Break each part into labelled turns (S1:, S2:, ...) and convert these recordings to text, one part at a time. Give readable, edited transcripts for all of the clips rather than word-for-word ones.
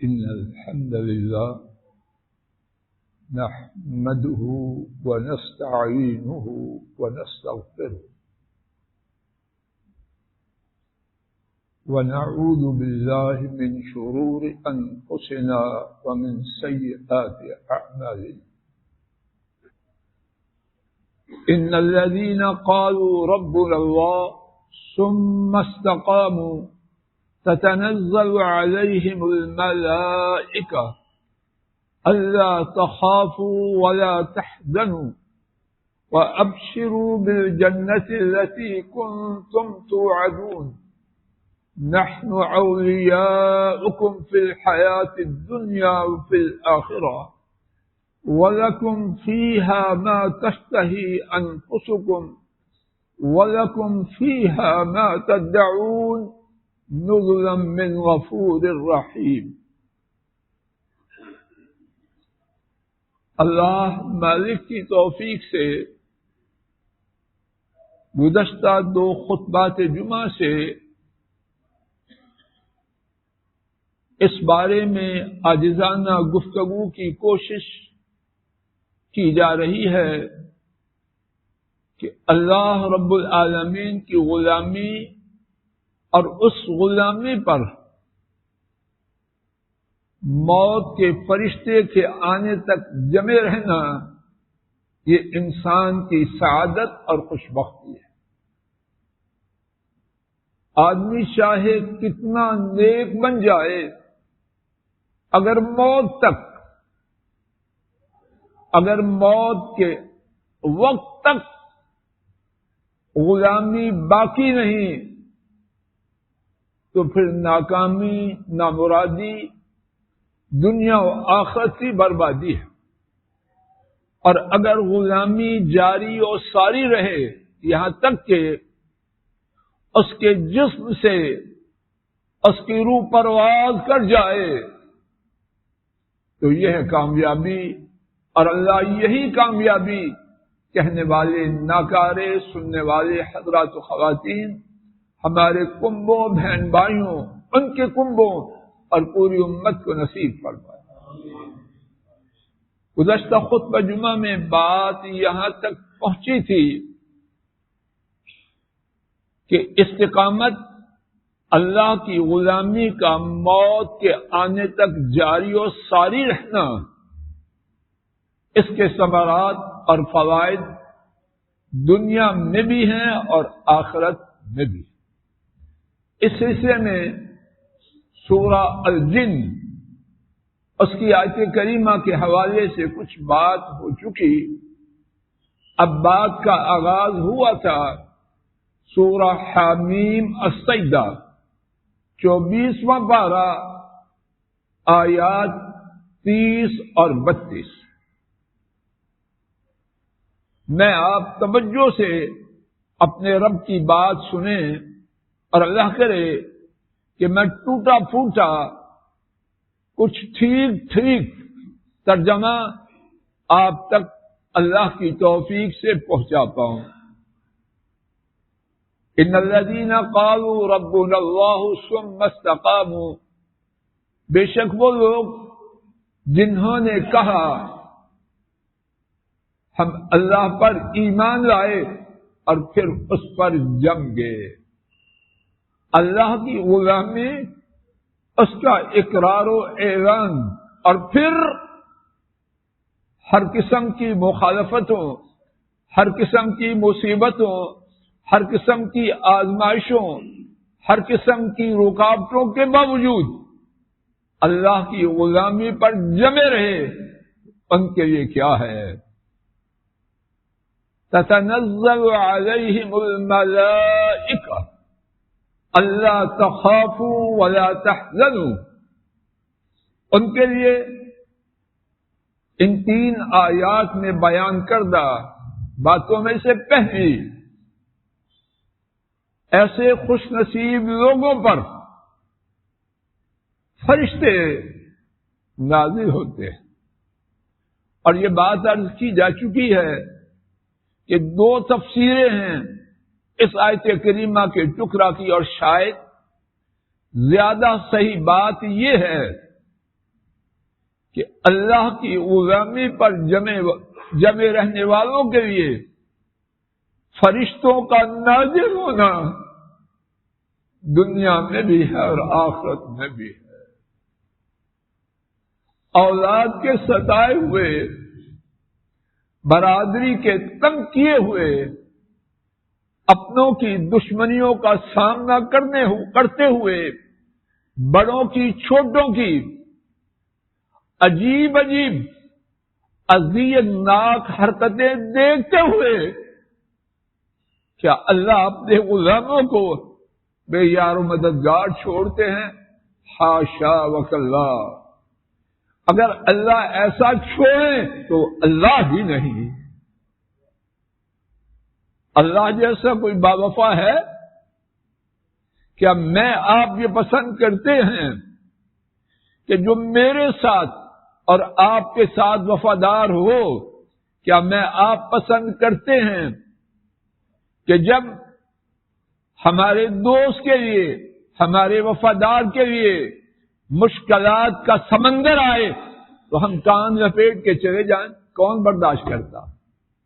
S1: إن الحمد لله نحمده ونستعينه ونستغفره ونعوذ بالله من شرور أنفسنا ومن سيئات أعمالنا إن الذين قالوا ربنا الله ثم استقاموا تتنزل عليهم الملائكة ألا تخافوا ولا تحزنوا وأبشروا بالجنة التي كنتم توعدون نحن أولياؤكم في الحياة الدنيا وفي الآخرة ولكم فيها ما تشتهي أنفسكم ولكم فيها ما تدعون نزلا من غفور رحیم۔ اللہ مالک کی توفیق سے گزشتہ 2 خطبات جمعہ سے اس بارے میں عاجزانہ گفتگو کی کوشش کی جا رہی ہے کہ اللہ رب العالمین کی غلامی اور اس غلامی پر موت کے فرشتے کے آنے تک جمے رہنا یہ انسان کی سعادت اور خوشبختی ہے۔ آدمی چاہے کتنا نیک بن جائے، اگر موت کے وقت تک غلامی باقی نہیں تو پھر ناکامی، نامرادی، دنیا و آخرت کی بربادی ہے۔ اور اگر غلامی جاری و ساری رہے یہاں تک کہ اس کے جسم سے اس کی روح پرواز کر جائے تو یہ ہے کامیابی، اور اللہ یہی کامیابی کہنے والے ناکارے سننے والے حضرات و خواتین، ہمارے کنبوں بہن بھائیوں، ان کے کنبوں اور پوری امت کو نصیب فرمائے۔ گزشتہ خطبہ جمعہ میں بات یہاں تک پہنچی تھی کہ استقامت، اللہ کی غلامی کا موت کے آنے تک جاری و ساری رہنا، اس کے ثمرات اور فوائد دنیا میں بھی ہیں اور آخرت میں بھی۔ اس سلسلے میں سورہ الجن اس کی آیت کریمہ کے حوالے سے کچھ بات ہو چکی، اب بات کا آغاز ہوا تھا سورہ حامیم السجدہ 24واں پارہ آیات 30 اور 32۔ میں آپ توجہ سے اپنے رب کی بات سنیں اور اللہ کرے کہ میں ٹوٹا پھوٹا کچھ ٹھیک ترجمہ آپ تک اللہ کی توفیق سے پہنچا پاؤں۔ ان الذین قالوا ربنا اللہ ثم استقاموا، بے شک وہ لوگ جنہوں نے کہا ہم اللہ پر ایمان لائے اور پھر اس پر جم گئے۔ اللہ کی غلامی، اس کا اقرار و اعلان، اور پھر ہر قسم کی مخالفتوں، ہر قسم کی مصیبتوں، ہر قسم کی آزمائشوں، ہر قسم کی رکاوٹوں کے باوجود اللہ کی غلامی پر جمے رہے، ان کے لیے کیا ہے؟ تتنزل علیہم الملائکہ اللہ تخافوا ولا تحزنوا، ان کے لیے ان 3 آیات میں بیان کردہ باتوں میں سے پہلی، ایسے خوش نصیب لوگوں پر فرشتے نازل ہوتے ہیں۔ اور یہ بات عرض کی جا چکی ہے کہ 2 تفسیریں ہیں اس آیت کریمہ کے ٹکڑا کی، اور شاید زیادہ صحیح بات یہ ہے کہ اللہ کی غلامی پر جمے رہنے والوں کے لیے فرشتوں کا نازل ہونا دنیا میں بھی ہے اور آخرت میں بھی ہے۔ اولاد کے ستائے ہوئے، برادری کے تنگ کیے ہوئے، اپنوں کی دشمنیوں کا سامنا کرتے ہوئے، بڑوں کی چھوٹوں کی عجیب عجیب اذیت ناک حرکتیں دیکھتے ہوئے، کیا اللہ اپنے غلاموں کو بے یار و مددگار چھوڑتے ہیں؟ حاشا وکلا۔ اگر اللہ ایسا چھوڑے تو اللہ ہی نہیں۔ اللہ جیسا کوئی باوفا ہے؟ کیا میں آپ یہ پسند کرتے ہیں کہ جو میرے ساتھ اور آپ کے ساتھ وفادار ہو؟ کیا میں آپ پسند کرتے ہیں کہ جب ہمارے دوست کے لیے، ہمارے وفادار کے لیے مشکلات کا سمندر آئے تو ہم کان لپیٹ کے چلے جائیں؟ کون برداشت کرتا؟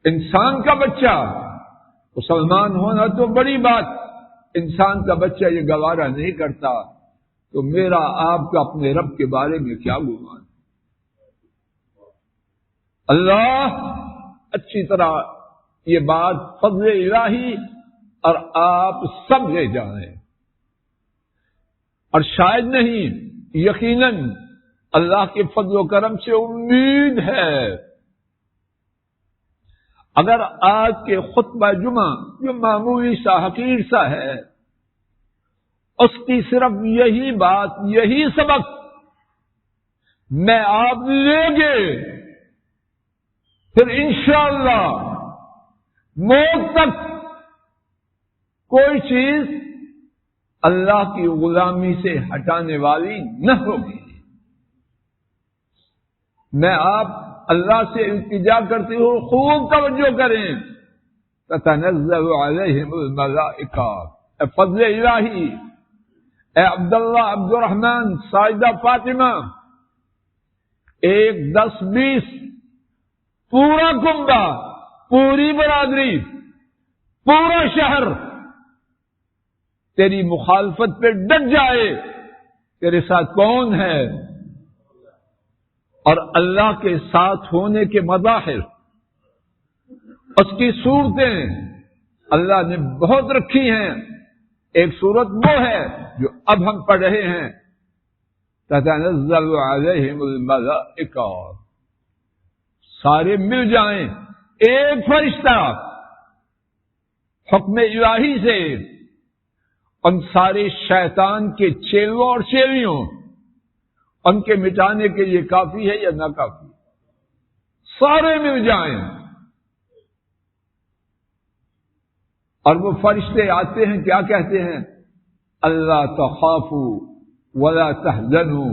S1: انسان کا بچہ، مسلمان ہونا تو بڑی بات، انسان کا بچہ یہ گوارا نہیں کرتا، تو میرا آپ کا اپنے رب کے بارے میں کیا گمان؟ اللہ اچھی طرح یہ بات فضل الہی اور آپ سب لے جائیں، اور شاید نہیں، یقیناً اللہ کے فضل و کرم سے امید ہے اگر آج کے خطبہ جمعہ جو معمولی سا حقیر سا ہے، اس کی صرف یہی بات، یہی سبق میں آپ لیں گے، پھر انشاءاللہ موت تک کوئی چیز اللہ کی غلامی سے ہٹانے والی نہ ہوگی۔ میں آپ اللہ سے التجا کرتے ہو، خوب توجہ کریں۔ تتنزل علیہم الملائکہ، اے فضل الہی، اے عبداللہ، عبد الرحمن، ساجدہ فاطمہ، 1 10 20 پورا کنبہ، پوری برادری، پورا شہر تیری مخالفت پہ ڈٹ جائے۔ تیرے ساتھ کون ہے؟ اور اللہ کے ساتھ ہونے کے مظاہر، اس کی صورتیں اللہ نے بہت رکھی ہیں۔ ایک صورت وہ ہے جو اب ہم پڑھ رہے ہیں، تتنزل علیہم الملائکہ، سارے مل جائیں، ایک فرشتہ حکم الہی سے ان سارے شیطان کے چیلوں اور چیلیوں، ان کے مٹانے کے لیے کافی ہے یا نہ کافی؟ سارے مل جائیں، اور وہ فرشتے آتے ہیں، کیا کہتے ہیں؟ اللہ تخافوا ولا تحزنوا،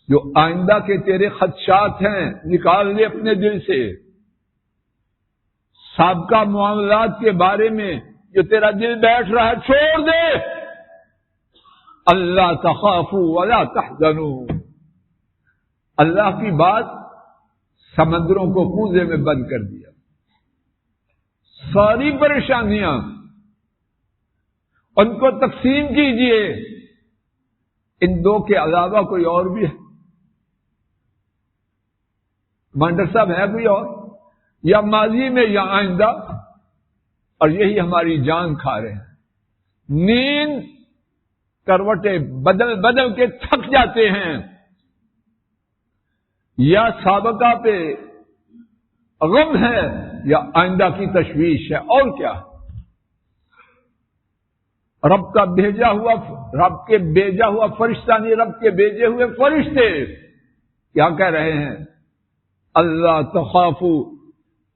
S1: جو آئندہ کے تیرے خدشات ہیں نکال لے اپنے دل سے، سابقہ معاملات کے بارے میں جو تیرا دل بیٹھ رہا ہے چھوڑ دے۔ اللہ تخافوا ولا تحزنوا، اللہ کی بات سمندروں کو کوزے میں بند کر دیا، ساری پریشانیاں ان کو تقسیم کیجئے۔ ان دو کے علاوہ کوئی اور بھی ہے؟ مانڈر صاحب ہے کوئی اور؟ یا ماضی میں یا آئندہ؟ اور یہی ہماری جان کھا رہے ہیں۔ نیند کروٹیں بدل بدل کے تھک جاتے ہیں، یا سابقہ پہ غم ہے یا آئندہ کی تشویش ہے، اور کیا؟ رب کا بھیجا ہوا، رب کے بھیجا ہوا فرشتہ نہیں، رب کے بھیجے ہوئے فرشتے کیا کہہ رہے ہیں؟ اللہ تخافوا،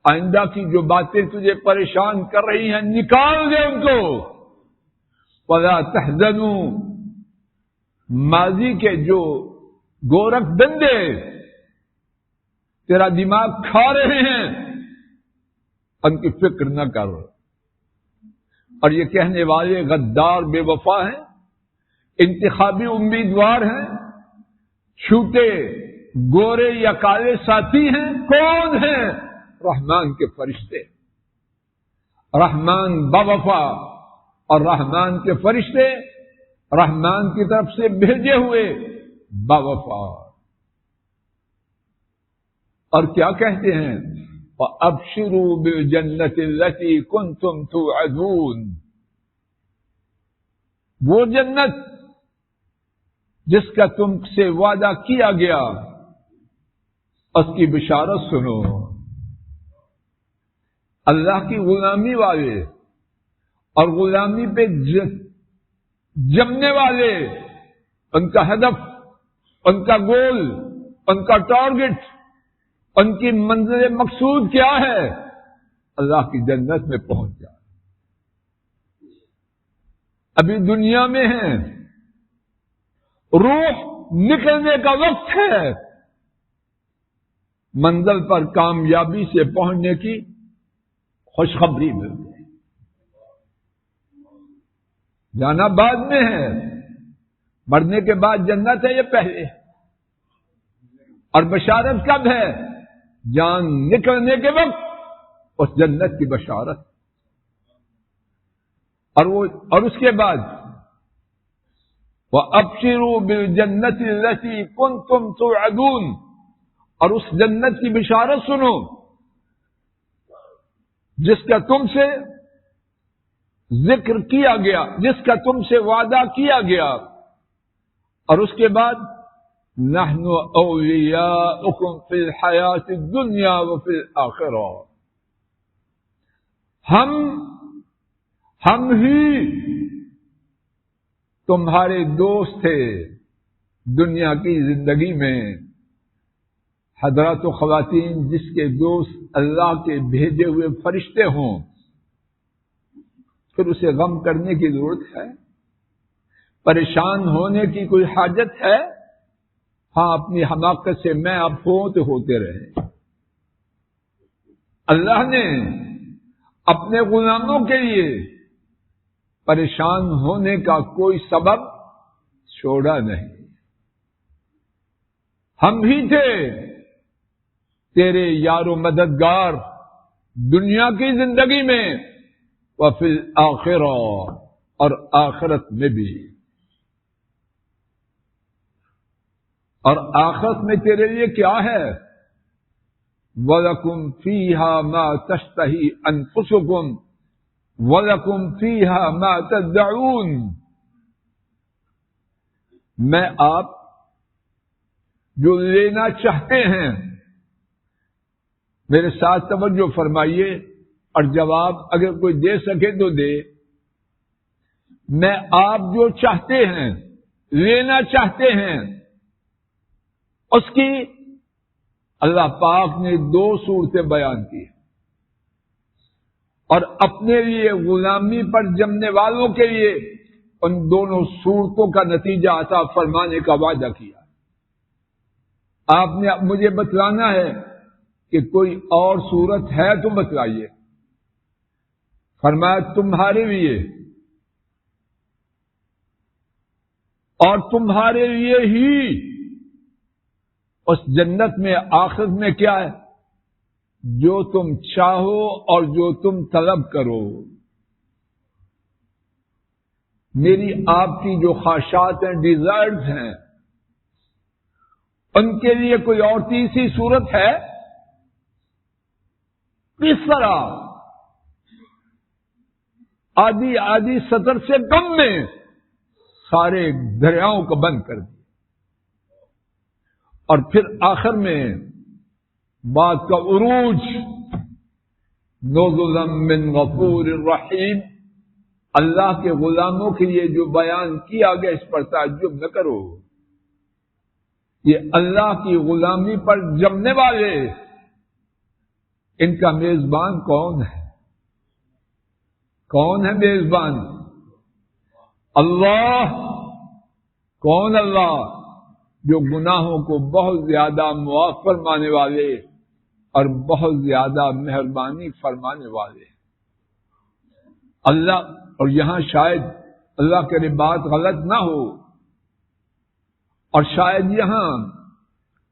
S1: آئندہ کی جو باتیں تجھے پریشان کر رہی ہیں نکال دے ان کو، ولا تحزنوا، ماضی کے جو گورکھ دندے تیرا دماغ کھا رہے ہیں ان کی فکر نہ کر۔ اور یہ کہنے والے غدار بے وفا ہیں، انتخابی امیدوار ہیں، چھوٹے گورے یا کالے ساتھی ہیں؟ کون ہیں؟ رحمان کے فرشتے، رحمان باوفا، اور رحمان کے فرشتے رحمان کی طرف سے بھیجے ہوئے باوفا۔ اور کیا کہتے ہیں؟ وَأَبْشِرُوا بِالْجَنَّةِ الَّتِي كُنْتُمْ تُوعَدُونَ، وہ جنت جس کا تم سے وعدہ کیا گیا، اس کی بشارت سنو۔ اللہ کی غلامی والے اور غلامی پہ جمنے والے، ان کا ہدف، ان کا گول، ان کا ٹارگٹ، ان کی منزل مقصود کیا ہے؟ اللہ کی جنت میں پہنچ جائے۔ ابھی دنیا میں ہیں، روح نکلنے کا وقت ہے، منزل پر کامیابی سے پہنچنے کی خوشخبری ملتی ہے۔ جانا بعد میں ہے، مرنے کے بعد جنت ہے یہ پہلے، اور بشارت کب ہے؟ جان نکلنے کے وقت اس جنت کی بشارت، اور اس کے بعد وَأَبْشِرُوا بِالْجَنَّةِ الَّتِي كُنْتُمْ تُوعَدُونَ، اور اس جنت کی بشارت سنو جس کا تم سے ذکر کیا گیا، جس کا تم سے وعدہ کیا گیا۔ اور اس کے بعد نحن اولیاؤکم فی الحیات الدنیا وفی الآخرہ، ہم ہی تمہارے دوست تھے دنیا کی زندگی میں۔ حضرات و خواتین، جس کے دوست اللہ کے بھیجے ہوئے فرشتے ہوں، پھر اسے غم کرنے کی ضرورت ہے؟ پریشان ہونے کی کوئی حاجت ہے؟ ہاں، اپنی حماقت سے میں آپ ہوتے رہے۔ اللہ نے اپنے غلاموں کے لیے پریشان ہونے کا کوئی سبب چھوڑا نہیں۔ ہم ہی تھے تیرے یار و مددگار دنیا کی زندگی میں، وفی الآخرہ، اور آخرت میں بھی۔ اور آخرت میں تیرے لیے کیا ہے؟ وَلَكُمْ فِيهَا مَا تَشْتَهِي أَنفُسُكُمْ وَلَكُمْ فِيهَا مَا تَدَّعُونَ، میں آپ جو لینا چاہتے ہیں، میرے ساتھ توجہ فرمائیے اور جواب اگر کوئی دے سکے تو دے۔ میں آپ جو چاہتے ہیں، لینا چاہتے ہیں، اس کی اللہ پاک نے دو صورتیں بیان کی، اور اپنے لیے غلامی پر جمنے والوں کے لیے ان دونوں صورتوں کا نتیجہ عطا فرمانے کا وعدہ کیا۔ آپ نے مجھے بتلانا ہے کہ کوئی اور صورت ہے تو بتلائیے۔ فرمایا تمہارے لیے، اور تمہارے لیے ہی اس جنت میں آخرت میں کیا ہے؟ جو تم چاہو اور جو تم طلب کرو۔ میری آپ کی جو خواہشات ہیں، ڈیزائرز ہیں، ان کے لیے کوئی اور تیسری صورت ہے؟ کس طرح آدھی سطر سے کم میں سارے دریاؤں کو بند کر دیا، اور پھر آخر میں بات کا عروج، نزلا من غفور الرحیم، اللہ کے غلاموں کے لیے جو بیان کیا گیا اس پر تعجب نہ کرو۔ یہ اللہ کی غلامی پر جمنے والے، ان کا میزبان کون ہے؟ کون ہے میزبان؟ اللہ۔ کون اللہ؟ جو گناہوں کو بہت زیادہ معاف فرمانے والے اور بہت زیادہ مہربانی فرمانے والے اللہ۔ اور یہاں شاید اللہ کرے بات غلط نہ ہو، اور شاید یہاں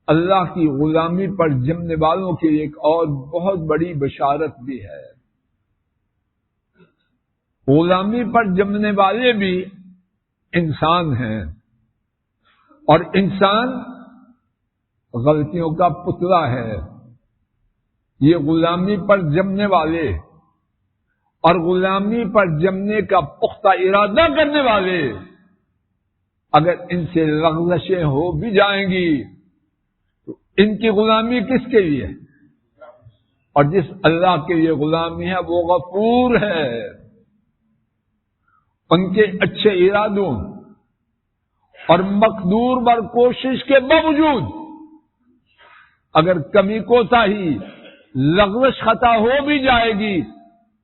S1: اللہ کی غلامی پر جمنے والوں کے لیے ایک اور بہت بڑی بشارت بھی ہے۔ غلامی پر جمنے والے بھی انسان ہیں، اور انسان غلطیوں کا پتلا ہے۔ یہ غلامی پر جمنے والے اور غلامی پر جمنے کا پختہ ارادہ کرنے والے، اگر ان سے لغزشیں ہو بھی جائیں گی تو ان کی غلامی کس کے لیے؟ اور جس اللہ کے لیے غلامی ہے وہ غفور ہے۔ ان کے اچھے ارادوں اور مقدور بر کوشش کے باوجود اگر کمی کوتاہی لغزش خطا ہو بھی جائے گی،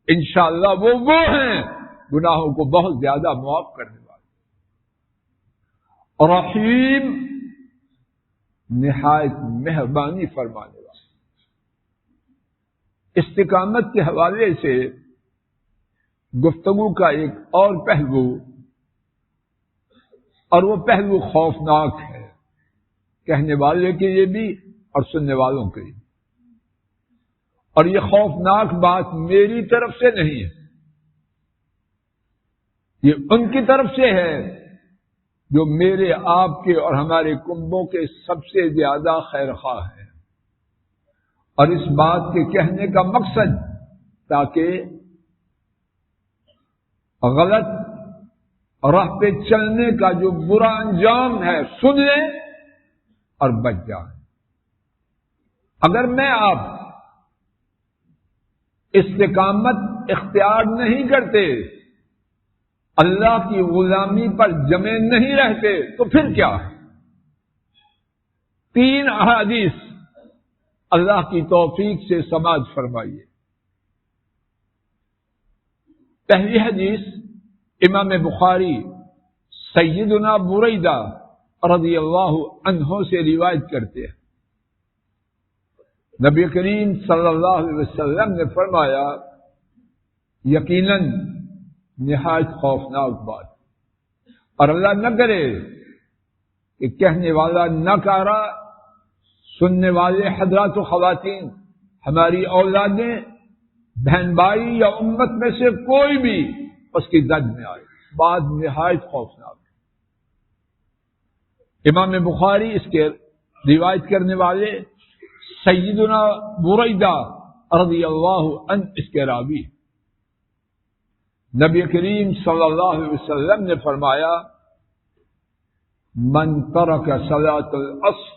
S1: انشاءاللہ وہ ہیں گناہوں کو بہت زیادہ معاف کرنے والے۔ اور رحیم، نہایت مہربانی فرمانے والے۔ استقامت کے حوالے سے گفتگو کا ایک اور پہلو، اور وہ پہلو خوفناک ہے، کہنے والے کے لیے بھی اور سننے والوں کے لیے۔ اور یہ خوفناک بات میری طرف سے نہیں ہے، یہ ان کی طرف سے ہے جو میرے، آپ کے اور ہمارے کنبوں کے سب سے زیادہ خیر خواہ ہیں۔ اور اس بات کے کہنے کا مقصد تاکہ غلط راہ پہ چلنے کا جو برا انجام ہے سن لیں اور بچ جائیں۔ اگر میں آپ استقامت اختیار نہیں کرتے، اللہ کی غلامی پر جمے نہیں رہتے، تو پھر کیا ہے؟ 3 احادیث اللہ کی توفیق سے سماعت فرمائیے۔ پہلی حدیث امام بخاری سیدنا بریدہ رضی اللہ عنہ سے روایت کرتے ہیں، نبی کریم صلی اللہ علیہ وسلم نے فرمایا، یقیناً نہایت خوفناک بات، اور اللہ نہ کرے کہ کہنے والا نہ کارا، سننے والے حضرات و خواتین، ہماری اولادیں، بہن بھائی یا امت میں سے کوئی بھی اس کی زد میں آئے۔ بات نہایت خوفناک ہے۔ امام بخاری اس کے روایت کرنے والے سیدنا بریدہ رضی اللہ عنہ اس کے راوی۔ نبی کریم صلی اللہ علیہ وسلم نے فرمایا، من ترک صلاۃ العصر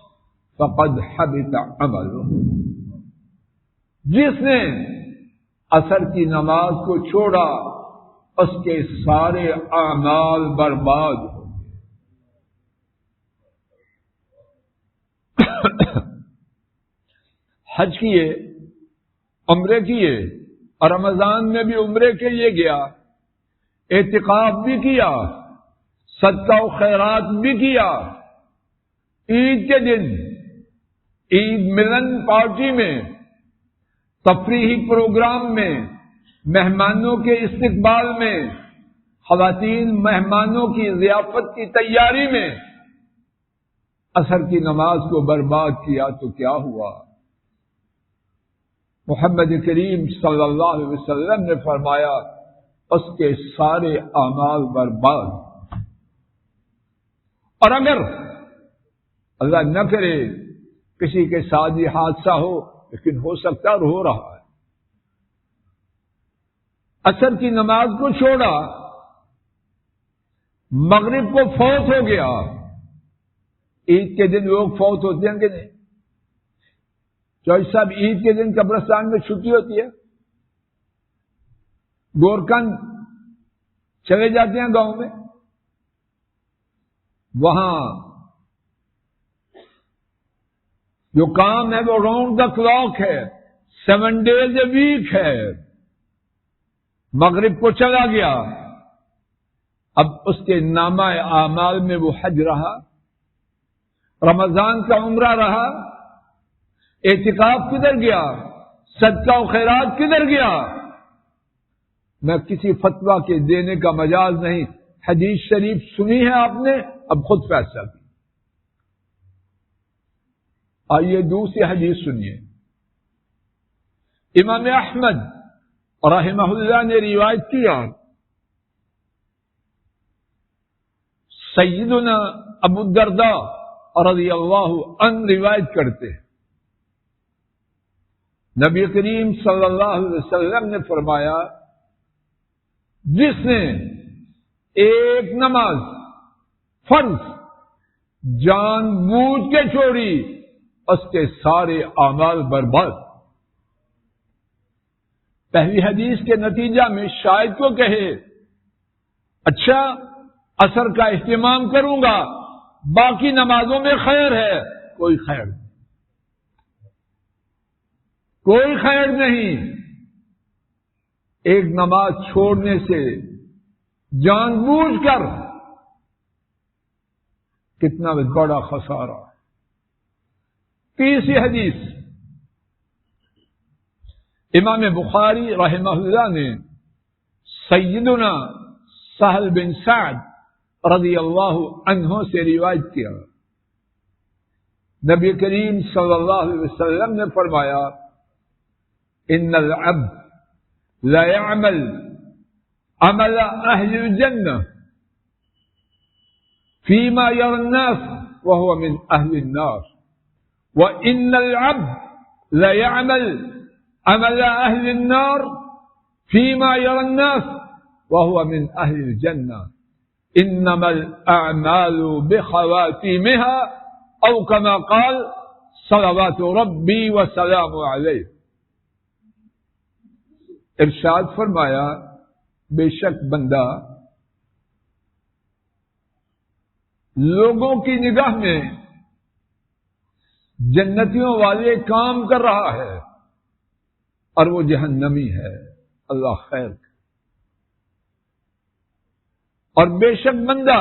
S1: فقد حبط عمله، جس نے عصر کی نماز کو چھوڑا اس کے سارے اعمال برباد ہو گئے۔ حج کیے، عمرے کیے، اور رمضان میں بھی عمرے کے لیے گیا، اعتکاف بھی کیا، صدقہ و خیرات بھی کیا، عید کے دن عید ملن پارٹی میں، تفریحی پروگرام میں، مہمانوں کے استقبال میں، خواتین مہمانوں کی ضیافت کی تیاری میں عصر کی نماز کو برباد کیا تو کیا ہوا؟ محمد کریم صلی اللہ علیہ وسلم نے فرمایا، اس کے سارے اعمال برباد۔ اور اگر اللہ نہ کرے کسی کے ساتھ یہ حادثہ ہو، لیکن ہو سکتا اور ہو رہا ہے، عصر کی نماز کو چھوڑا، مغرب کو فوت ہو گیا۔ عید کے دن لوگ فوت ہوتے ہیں کہ نہیں؟ چوہدری صاحب، عید کے دن قبرستان میں چھٹی ہوتی ہے، گورکن چلے جاتے ہیں گاؤں میں، وہاں جو کام ہے وہ راؤنڈ دا کلاک ہے، 7 days a week ہے۔ مغرب کو چلا گیا، اب اس کے نامہ اعمال میں وہ حج رہا، رمضان کا عمرہ رہا، اعتکاف کدھر گیا، صدقہ و خیرات کدھر گیا؟ میں کسی فتویٰ کے دینے کا مجاز نہیں، حدیث شریف سنی ہے آپ نے، اب خود فیصلہ کی۔ آئیے دوسری حدیث سنیے. امام احمد رحمہ اللہ نے روایت کیا، سیدنا ابو الدرداء رضی اللہ عنہ روایت کرتے ہیں، نبی کریم صلی اللہ علیہ وسلم نے فرمایا، جس نے ایک نماز فرض جان بوجھ کے چھوڑی اس کے سارے اعمال برباد. پہلی حدیث کے نتیجہ میں شاید کو کہے اچھا عصر کا اہتمام کروں گا، باقی نمازوں میں خیر ہے. کوئی خیر نہیں، کوئی خیر نہیں. ایک نماز چھوڑنے سے جان بوجھ کر کتنا بڑا خسارہ. تیسری حدیث امام بخاری رحمہ اللہ نے سیدنا سہل بن سعد رضی اللہ عنہ سے روایت کیا، نبی کریم صلی اللہ علیہ وسلم نے فرمایا، ان العبد لا يعمل عمل اہل الجنہ فيما يرى الناس وهو من اہل النار، وان العبد لا يعمل عمل اہل النار فيما يرى الناس وهو من اہل الجنہ، انما الاعمال بخواتيمها او كما قال صلوات ربي وسلامه عليه. ارشاد فرمایا، بے شک بندہ لوگوں کی نگاہ میں جنتیوں والے کام کر رہا ہے اور وہ جہنمی ہے. اللہ خیر. اور بے شک بندہ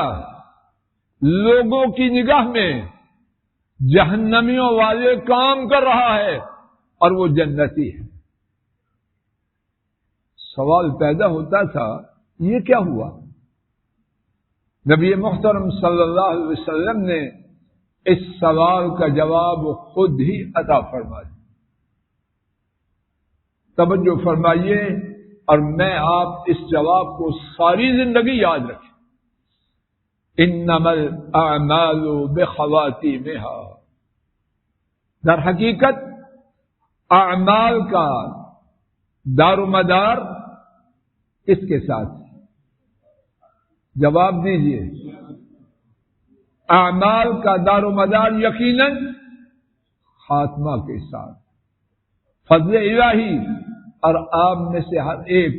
S1: لوگوں کی نگاہ میں جہنمیوں والے کام کر رہا ہے اور وہ جنتی ہے. سوال پیدا ہوتا تھا، یہ کیا ہوا؟ نبی محترم صلی اللہ علیہ وسلم نے اس سوال کا جواب خود ہی عطا فرما دیا. توجہ فرمائیے اور میں آپ اس جواب کو ساری زندگی یاد رکھیں. انما الاعمال بخواتیمها، در حقیقت اعمال کا دار و مدار کس کے ساتھ؟ جواب دیجیے. اعمال کا دار و مدار یقیناً خاتمہ کے ساتھ. فضل الہی اور آپ میں سے ہر ایک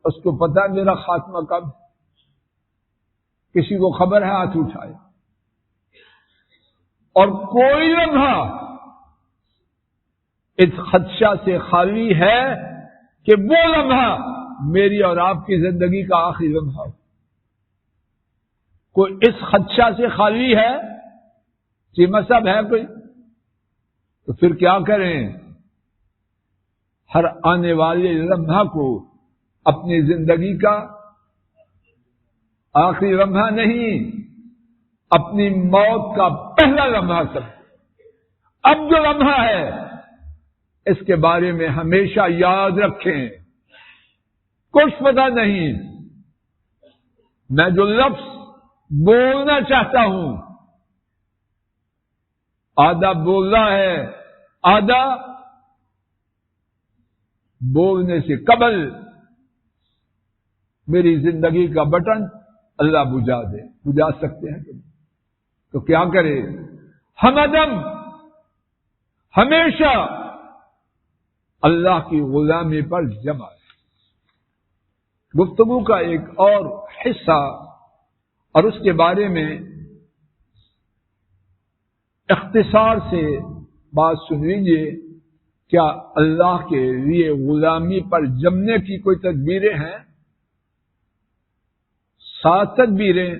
S1: اس کو پتا ہے میرا خاتمہ کب. کسی کو خبر ہے؟ ہاتھ اٹھائے. اور کوئی لمحہ اس خدشہ سے خالی ہے کہ وہ لمحہ میری اور آپ کی زندگی کا آخری لمحہ ہو. کوئی اس خدشہ سے خالی ہے کہ مذہب ہے کوئی؟ تو پھر کیا کریں؟ ہر آنے والے لمحہ کو اپنی زندگی کا آخری لمحہ نہیں، اپنی موت کا پہلا لمحہ سمجھ. اب جو لمحہ ہے اس کے بارے میں ہمیشہ یاد رکھیں. کچھ پتہ نہیں میں جو لفظ بولنا چاہتا ہوں آدھا بولنا ہے، آدھا بولنے سے قبل میری زندگی کا بٹن اللہ بجھا دے. بجھا سکتے ہیں تو کیا کرے؟ ہم ادم ہمیشہ اللہ کی غلامی پر جمع ہے. گفتگو کا ایک اور حصہ اور اس کے بارے میں اختصار سے بات سن لیجیے. کیا اللہ کے لیے غلامی پر جمنے کی کوئی تدبیریں ہیں؟ 7 تدبیریں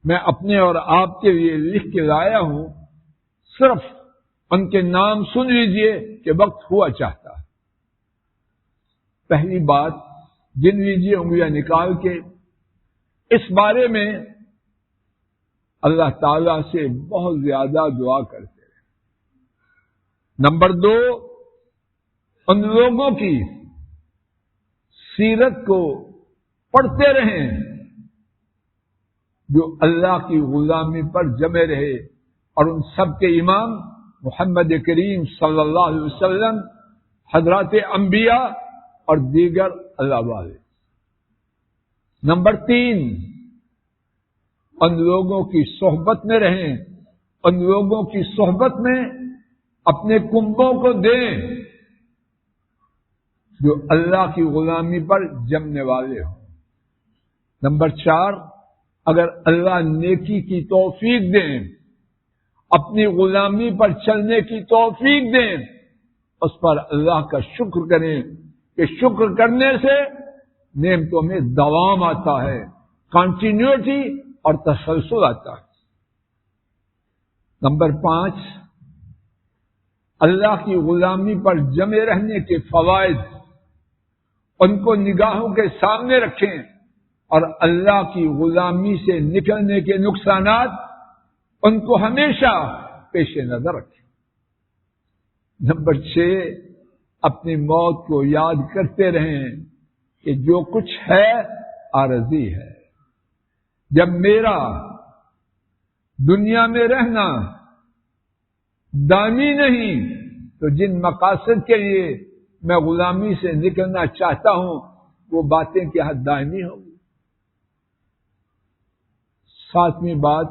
S1: میں اپنے اور آپ کے لیے لکھ کے لایا ہوں. صرف ان کے نام سن لیجیے کہ وقت ہوا چاہتا ہے. پہلی بات، گن لیجیے انگلیاں نکال کے. اس بارے میں اللہ تعالی سے بہت زیادہ دعا کرتے ہیں. نمبر 2، ان لوگوں کی سیرت کو پڑھتے رہیں جو اللہ کی غلامی پر جمے رہے، اور ان سب کے امام محمد کریم صلی اللہ علیہ وسلم، حضرات انبیاء اور دیگر اللہ والے۔ نمبر 3، ان لوگوں کی صحبت میں رہیں، ان لوگوں کی صحبت میں اپنے کنبوں کو دیں جو اللہ کی غلامی پر جمنے والے ہوں۔ نمبر 4، اگر اللہ نیکی کی توفیق دیں، اپنی غلامی پر چلنے کی توفیق دیں، اس پر اللہ کا شکر کریں کہ شکر کرنے سے نعمتوں میں دوام آتا ہے، کنٹینیوٹی اور تسلسل آتا ہے۔ نمبر 5، اللہ کی غلامی پر جمے رہنے کے فوائد ان کو نگاہوں کے سامنے رکھیں، اور اللہ کی غلامی سے نکلنے کے نقصانات ان کو ہمیشہ پیش نظر رکھیں۔ نمبر 6، اپنی موت کو یاد کرتے رہیں کہ جو کچھ ہے عارضی ہے۔ جب میرا دنیا میں رہنا دائمی نہیں تو جن مقاصد کے لیے میں غلامی سے نکلنا چاہتا ہوں وہ باتیں کیا دائمی ہوں گی۔ 7ویں بات،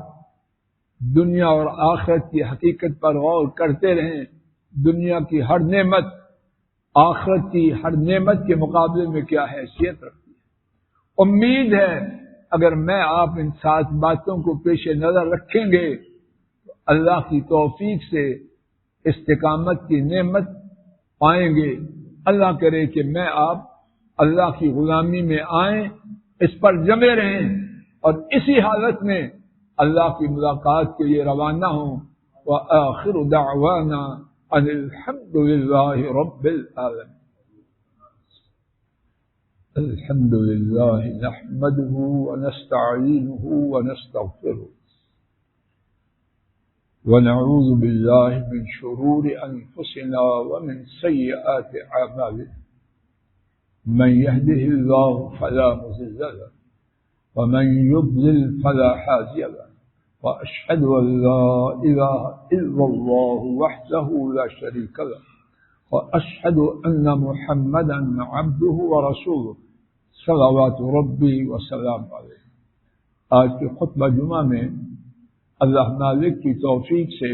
S1: دنیا اور آخرت کی حقیقت پر غور کرتے رہیں۔ دنیا کی ہر نعمت آخرت کی ہر نعمت کے مقابلے میں کیا حیثیت رکھتی ہے۔ امید ہے اگر میں آپ ان 7 باتوں کو پیش نظر رکھیں گے تو اللہ کی توفیق سے استقامت کی نعمت پائیں گے۔ اللہ کرے کہ میں آپ اللہ کی غلامی میں آئیں، اس پر جمے رہیں، اور اسی حالت میں اللہ کی ملاقات کے لیے روانہ ہوں۔ وآخر دعوانا ان الحمد للہ رب العالمین۔ الحمد للہ نحمده ونستعینه ونستغفره ونعوذ باللہ من شرور انفسنا ومن سیئات اعمالنا، من يهده الله فلا مضل له ومن يضلل فلا هادي له، وأشهد أن لا إله إلا الله وحده لا شريك له، وأشهد أن محمدا عبده ورسوله صلوات ربی وسلام علیہ۔ آج کے خطبہ جمعہ میں اللہ مالک کی توفیق سے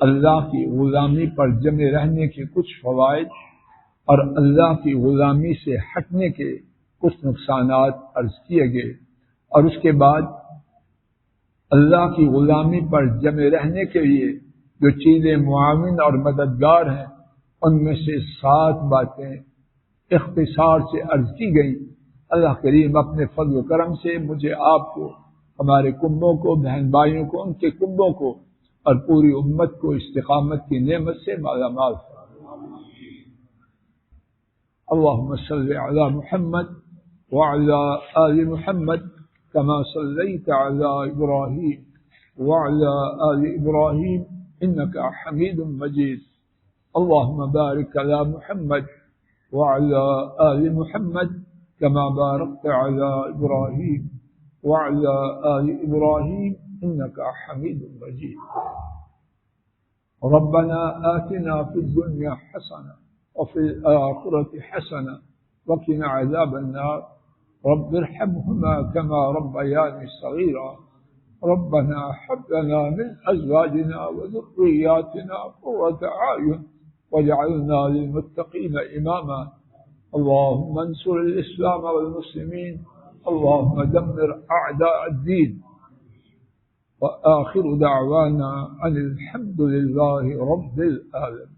S1: اللہ کی غلامی پر جمے رہنے کے کچھ فوائد اور اللہ کی غلامی سے ہٹنے کے کچھ نقصانات عرض کیے گئے، اور اس کے بعد اللہ کی غلامی پر جمے رہنے کے لیے جو چیزیں معاون اور مددگار ہیں ان میں سے 7 باتیں اختصار سے عرض کی گئیں۔ اللہ کریم اپنے فضل و کرم سے مجھے، آپ کو، ہمارے کنبوں کو، بہن بھائیوں کو، ان کے کنبوں کو اور پوری امت کو استقامت کی نعمت سے مالا مال فرمائے۔ اللہم صلی علی محمد وعلی آل محمد کما صلیت علی ابراہیم وعلی آل ابراہیم انک حمید مجید۔ اللہم بارک علی محمد وعلی آل محمد كما باركت على إبراهيم وعلى آل إبراهيم إنك حميد مجيد۔ ربنا آتنا في الدنيا حسنة وفي الآخرة حسنة وقنا عذاب النار، رب ارحمهما كما ربياني صغيرا، ربنا هب لنا من أزواجنا وذرياتنا قرة أعين واجعلنا للمتقين إماما۔ اللهم انصر الإسلام والمسلمين، اللهم دمر أعداء الدين، وآخر دعوانا أن الحمد لله رب العالمين۔